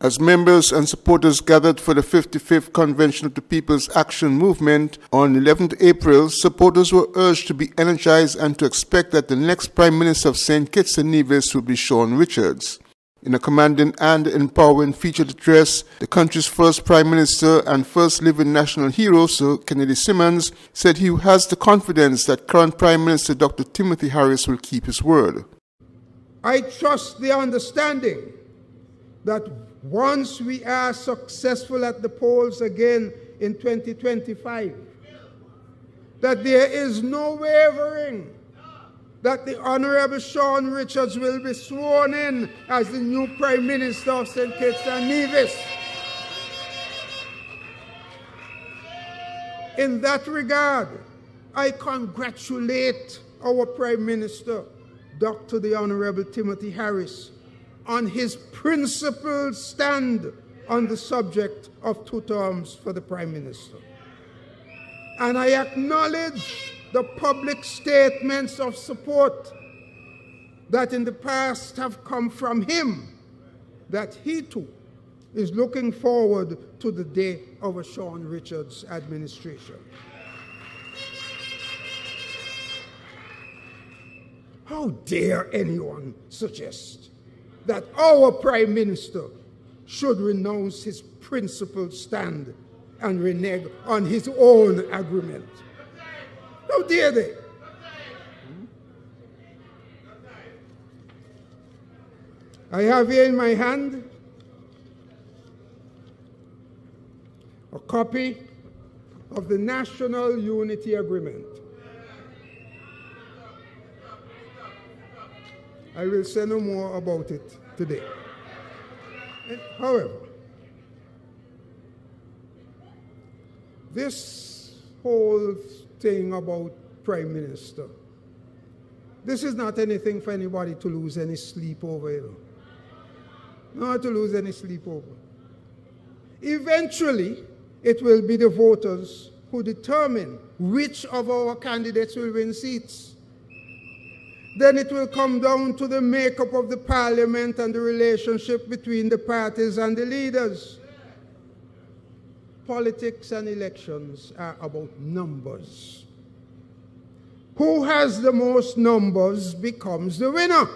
As members and supporters gathered for the 55th Convention of the People's Action Movement on 11th April, supporters were urged to be energized and to expect that the next Prime Minister of St. Kitts and Nevis will be Sean Richards. In a commanding and empowering featured address, the country's first Prime Minister and first living national hero, Sir Kennedy Simmons, said he has the confidence that current Prime Minister Dr. Timothy Harris will keep his word. I trust the understanding that once we are successful at the polls again in 2025, that there is no wavering, that the Honorable Sean Richards will be sworn in as the new Prime Minister of St. Kitts and Nevis. In that regard, I congratulate our Prime Minister, Dr. the Honorable Timothy Harris, on his principled stand on the subject of 2 terms for the Prime Minister. And I acknowledge the public statements of support that in the past have come from him, that he too is looking forward to the day of a Sean Richards administration. How dare anyone suggest that our Prime Minister should renounce his principled stand and renege on his own agreement? How dare they? I have here in my hand a copy of the National Unity Agreement. I will say no more about it today. However, this whole thing about Prime Minister, this is not anything for anybody to lose any sleep over. You know? Not to lose any sleep over. Eventually, it will be the voters who determine which of our candidates will win seats. Then it will come down to the makeup of the parliament and the relationship between the parties and the leaders. Politics and elections are about numbers. Who has the most numbers becomes the winner.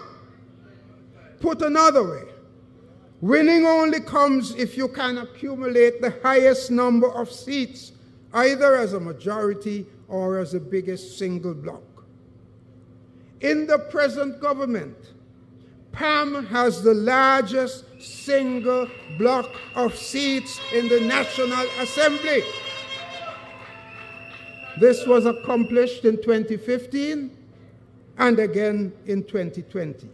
Put another way, winning only comes if you can accumulate the highest number of seats, either as a majority or as the biggest single bloc. In the present government, PAM has the largest single block of seats in the National Assembly. This was accomplished in 2015 and again in 2020.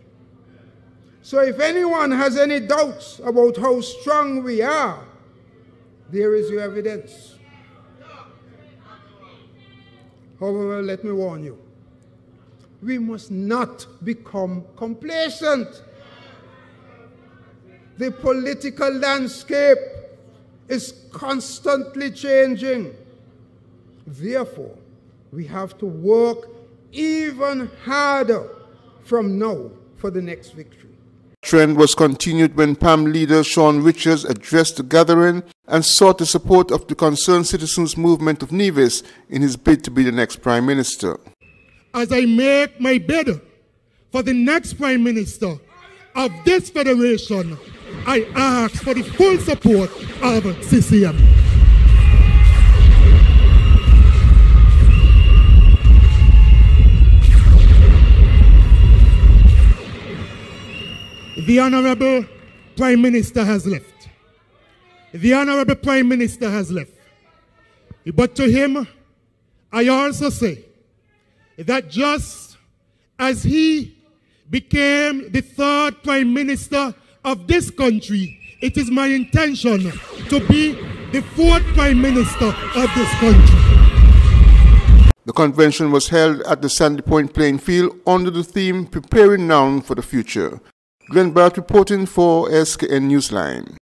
So if anyone has any doubts about how strong we are, there is your evidence. However, let me warn you, we must not become complacent. The political landscape is constantly changing. Therefore, we have to work even harder from now for the next victory. The trend was continued when PAM leader Sean Richards addressed the gathering and sought the support of the Concerned Citizens Movement of Nevis in his bid to be the next Prime Minister. As I make my bid for the next Prime Minister of this federation, I ask for the full support of CCM. The Honorable Prime Minister has left. The Honorable Prime Minister has left. But to him, I also say that just as he became the 3rd Prime Minister of this country, it is my intention to be the 4th Prime Minister of this country. The convention was held at the Sandy Point playing field under the theme Preparing Now for the Future. Glenn Barrett reporting for SKN Newsline.